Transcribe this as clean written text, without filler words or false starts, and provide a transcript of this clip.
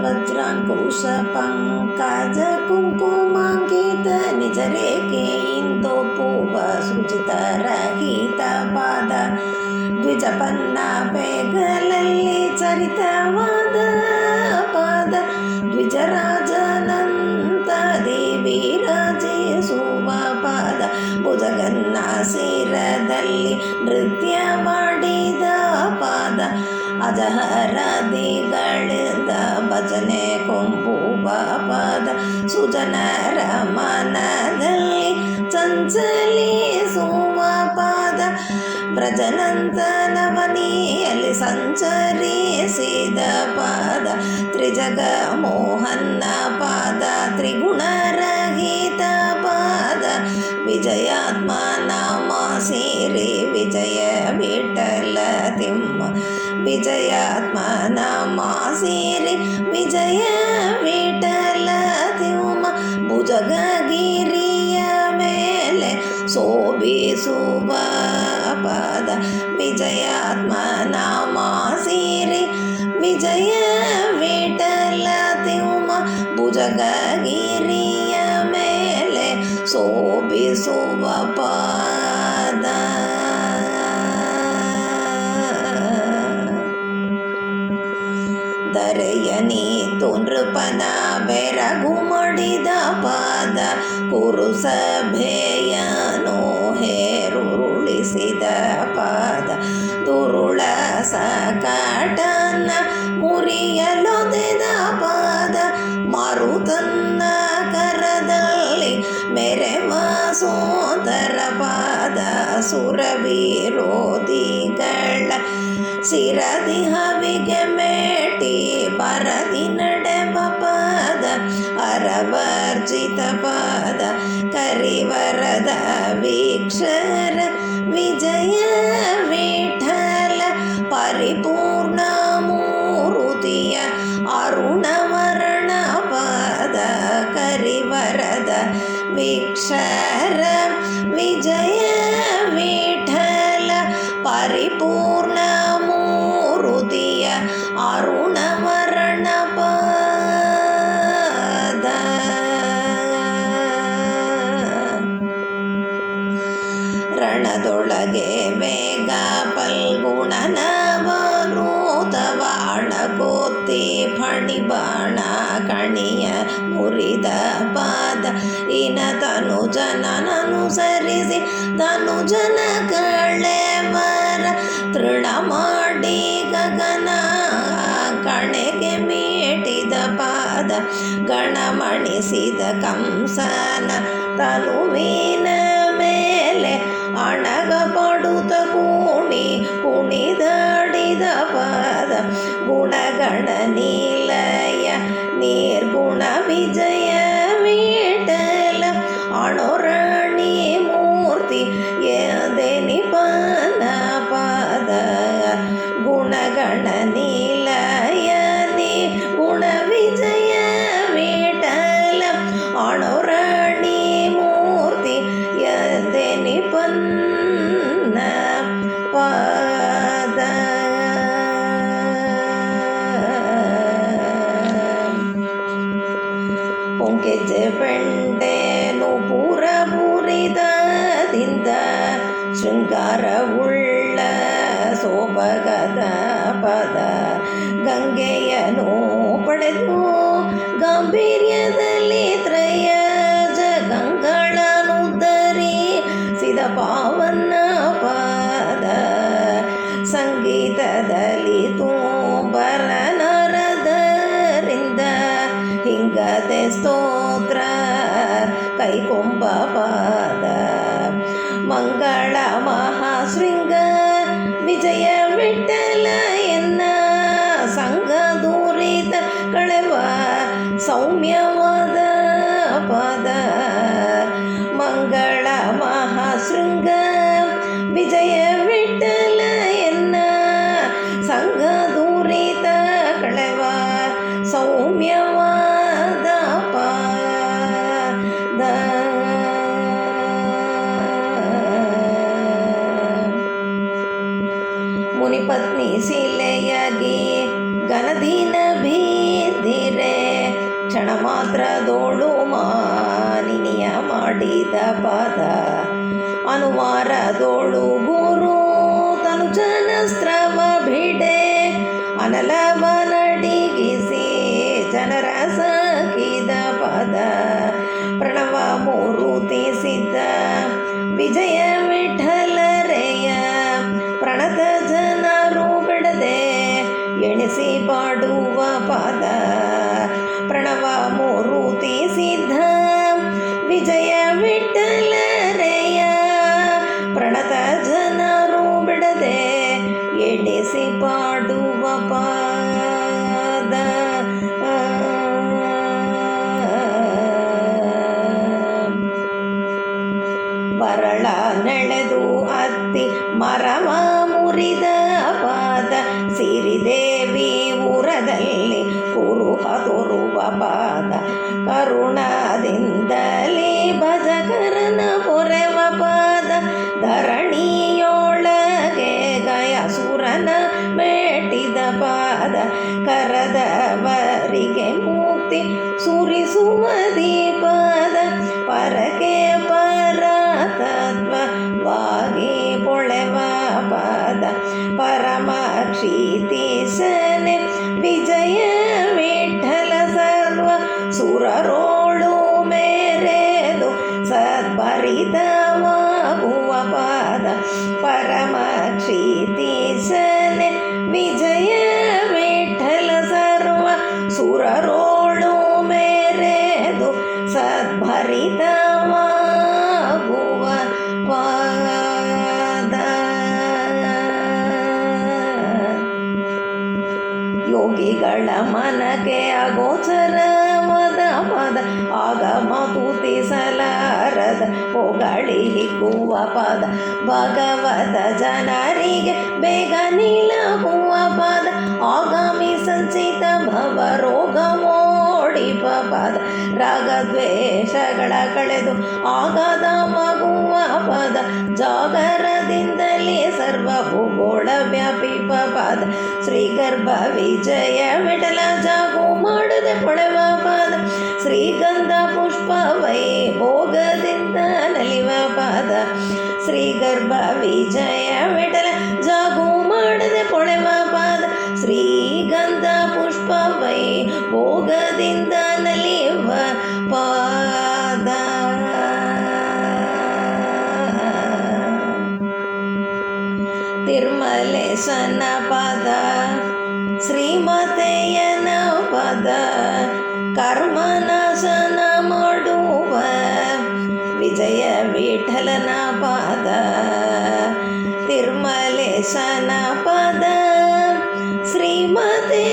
ವಜ್ರಾಂಕುಶ ಪಂಕಜ ಕುಂಕುಮಾಂಕಿತ ನಿಜ ರೇಖೆಯಿಂದೋ ಪೂವ ಸೃಜಿತ ರಹಿತ ಪಾದ ದ್ವಿಜಪನ್ನ ಪೇಗಲಲ್ಲಿ ಚರಿತವಾದ ಪಾದ ದ್ವಿಜರಾಜನಂತ ದೇವಿ ರಾಜಿಸುವ ಪಾದ ಭುಜಗನ್ನ ಶಿರದಲ್ಲಿ ನೃತ್ಯ ಮಾಡಿದ ಪಾದ ಅಜಹರಾದಿಗಳಿಂದ ಭಜನೆ ಕೊಂಬುವ ಪಾದ ಸುಜನರ ಮನದಲ್ಲಿ ಚಂಚಲಿಸುವ ಪಾದ ಬ್ರಜನಂದನವನಿಯಲ್ಲಿ ಸಂಚರಿಸಿದ ಪಾದ ತ್ರಿಜಗ ಮೋಹನ ಪಾದ ತ್ರಿಗುಣರಹಿತ ಪಾದ ವಿಜಯಾತ್ಮ ನಾಮ ಸೇರಿ ವಿಜಯ ವಿಠಲ ತಿಮ್ಮ ವಿಜಯಾತ್ಮ ನಾಮ ಸೇರಿ ವಿಜಯ ವಿಠಲ ತಿಮ್ಮ ಭುಜಗಗಿರಿಯ ಮೇಲೆ ಶೋಭಿಸುವ ಪಾದ ವಿಜಯಾತ್ಮ ನಾಮ ಸೇರಿ ವಿಜಯ ವಿಠಲ ತಿಮ್ಮ ಭುಜಗಗಿರಿಯ ಮೇಲೆ ಶೋಭಿಸುವ ಪಾದ ಧರೆಯ ನೀತು ನೃಪನ ಬೆರಗು ಮಾಡಿದ ಪಾದ ಕುರು ಸಭೆಯನು ಹೇರುರುಳಿಸಿದ ಪಾದ ದುರುಳ ಸಕಟನ ಮುರಿಯಲೊದೆದ ಪಾದ ಮಾರುತನ್ನ ಕರದಲ್ಲಿ ಮೆರೆವ ಸೋದರ ಪಾದ ಸುರವಿರೋಧಿಗಳ ಶಿರದಿ ಹವಿಗೆ ಮೇಟಿ ಪರದಿ ನಡೆವ ಪಾದ ಅರವರ್ಜಿತ ಪಾದ ಕರಿವರದ ವೀಕ್ಷರ ವಿಜಯ ವಿಠಲ ಪರಿಪೂರ್ಣ ಮೂರುತಿಯ ಅರುಣವರ್ಣ ಪಾದ ಕರಿವರದ ವೀಕ್ಷರ ವಿಜಯ ವಿಠಲ ಪರಿಪೂರ್ಣ ಮೂರುತಿಯ ಅರುಣವರ್ಣ ಪಾದ ರಣದೊಳಗೆ ವೇಗ ಫಲ್ಗುಣನವನೂತವಾಣ ಕೋತಿ ಫಣಿಬಾಣ ಕಣಿಯ ಮುರಿದ ಪಾದ ಇನ ತನುಜನನುಸರಿಸಿ ತನುಜನ ಕಳೆವರ ತೃಣ ಮಾಡಿ ಗಗನ ಕಣೆಗೆ ಮೀಟಿದ ಪಾದ ಗಣಮಣಿಸಿದ ಕಂಸನ ತನುವಿನ ಮೇಲೆ ಅಣಗ ಪಡುತ್ತ ಕುಣಿದಾಡಿದ ಪಾದ ಗುಣಗಣ ನೀಲಯ ನಿರ್ಗುಣ ವಿಜಯ ವಿಠಲ ಅಣುರಾಣಿ ಮೂರ್ತಿ ಎದೆನಿಪನ ಪಾದ ಗುಣಗಣ ನೀಲಯ ನಿರ್ಗುಣ ವಿಜಯ ವಿಠಲ ಅಣುರಾಣಿ ಮೂರ್ತಿ ಎದೆನಿಪನ್ನ ಪಾದ ಪೊಂಕೆಜೆ ಬೆಂಡೇನು ಪೂರ ಮುರಿದದಿಂದ ಶೃಂಗಾರವುಳ್ಳ ಸೋಬಗದ ಪದ ಗಂಗೆಯನು ಪಡೆದು ಗಾಂಭೀರ್ಯದಲ್ಲಿ ತ್ರಯಜ ಗಂಗಳನ್ನು ಧರಿಸಿದ ಪಾವನ ಪಾದ ಸಂಗೀತದಲ್ಲಿ ತುಂಬರ ನರದರಿಂದ ಹಿಂಗದೆ ಸ್ತೋತ್ರ ಕೈಕೊಂಬ ಪಾದ ಮಂಗಳ ಮಹಾಶೃಂಗ ವಿಜಯ ವಿಠಲ ಎನ್ನ ಸಂಘ ದೂರಿತ ಕಳೆವ ಸೌಮ್ಯವಾದ ಪಾದ ಮಂಗಳ ಮಹಾಶೃಂಗ ವಿಜಯ ವಿಠಲ ಎನ್ನ ಸಂಘ ದೂರಿತ ಕಳೆವ ಸೌಮ್ಯವಾದ ಪಾದ ಮುನಿಪತ್ನಿ ಶಿಲೆಯಾಗಿ ಗಣದೀನ ಭೀದಿರ ಮಾತ್ರದೋಳು ಮಾನಿನಿಯ ಮಾಡಿದ ಪದ ಅನುವಾರದೋಳು ಗುರು ತನು ಜನಸ್ತ್ರವ ಬಿಡೆ ಅನಲವ ನಡಿಗಿಸಿ ಜನರ ಸಾಕಿದ ಪದ ಪ್ರಣವ ಮೂರುತಿ ಸಿದ್ಧ ವಿಜಯ ವಿಠಲರೆಯ ಪ್ರಣತ ಜನರು ಬಿಡದೆ ಎಣಿಸಿ ಪಾಡುವ ಪದ ಪ್ರಣವ ಮೂರುತಿ ಸಿದ್ಧ ವಿಜಯ ವಿಠಲರೆಯ ಪ್ರಣತ ಜನರು ಬಿಡದೆ ಎಣಿಸಿ ಪಾಡುವ ಪದ ಬರಳ ನೆಳೆದು ಹತ್ತಿ ಮರವ ಮುರಿದ ಪಾದ ಸಿರಿದೇವಿ ಊರದಲ್ಲಿ ಕುರುಹ ತೋರುವ ಪಾದ ಕರುಣದಿಂದಲೇ ಭಜಕರನ ಪೊರೆವ ಪಾದ ಧರಣಿಯೊಳಗೆ ಗಯಸುರನ ಮೇಟಿದ ಪಾದ ಕರದವರಿಗೆ ಮುಕ್ತಿ ಸುರಿಸುವ ದೀಪದ ಪರಕೆ ಪರತತ್ವವಾಗಿ ಪೊಳೆವ ಪಾದ ಪರಮ ಕ್ಷಿತೀಶನೆ ವಿಜಯ ವಿಠಲ ಸರ್ವ ಸುರರೋಳು ಮೇರೆದು ಸದ್ಭರಿತವಾಗುವ ಪಾದ ಪರಮ ಕ್ಷಿತೀಶನೆ ವಿಜಯ ವಿಠಲ ಸರ್ವ ಸುರರೋಳು ಮೇರೆದು ಸದ್ಭರಿತವಾಗುವ ಪಾದ ಯೋಗಿಗಳ ಮನಕ್ಕೆ ಅಗೋಚರವಾದ ಪದ ಆಗಮ ತುತಿಸಲಾರದ ಹೊಗಳಿ ಹಿಗ್ಗುವ ಪದ ಭಗವತ ಜನರಿಗೆ ಬೇಗ ನಿಲುವ ಪದ ಆಗಾಮಿ ಸಂಚಿತ ಭವರೋಗ ಓಡಿಪ ಪದ ರಾಗದ್ವೇಷಗಳ ಕಳೆದು ಆಗದ ಮಗುವ ಪದ ಜಾಗರದಿಂದಲೇ ಸರ್ವ ಭೂಗೋಳ ವ್ಯಾಪಿಪ ಪದ ಶ್ರೀಗರ್ಭ ವಿಜಯ ವಿಠಲ ಜಾಗು ಮಾಡದೆ ಪೊಳೆವ ಪಾದ ಶ್ರೀಗಂಧ ಪುಷ್ಪ ವೈಭೋಗದಿಂದ ನಲಿವ ಪಾದ ಶ್ರೀಗರ್ಭ ವಿಜಯ ವಿಠಲ ಜಾಗು ಮಾಡದೆ ಪೊಳೆವ ಪಾದ ಶ್ರೀಗಂಧ ಪುಷ್ಪ ವೈಭೋಗದಿಂದ ನಲಿವ ಪಾದ ತಿರುಮಲೇಶನ ಪದ ಶ್ರೀಮತೆಯನ ಪದ ಕರ್ಮನಾಶನ ಮಾಡುವ ವಿಜಯ ವಿಠಲನ ಪಾದ ತಿರುಮಲೇಶನ ಪದ ಶ್ರೀಮತೆ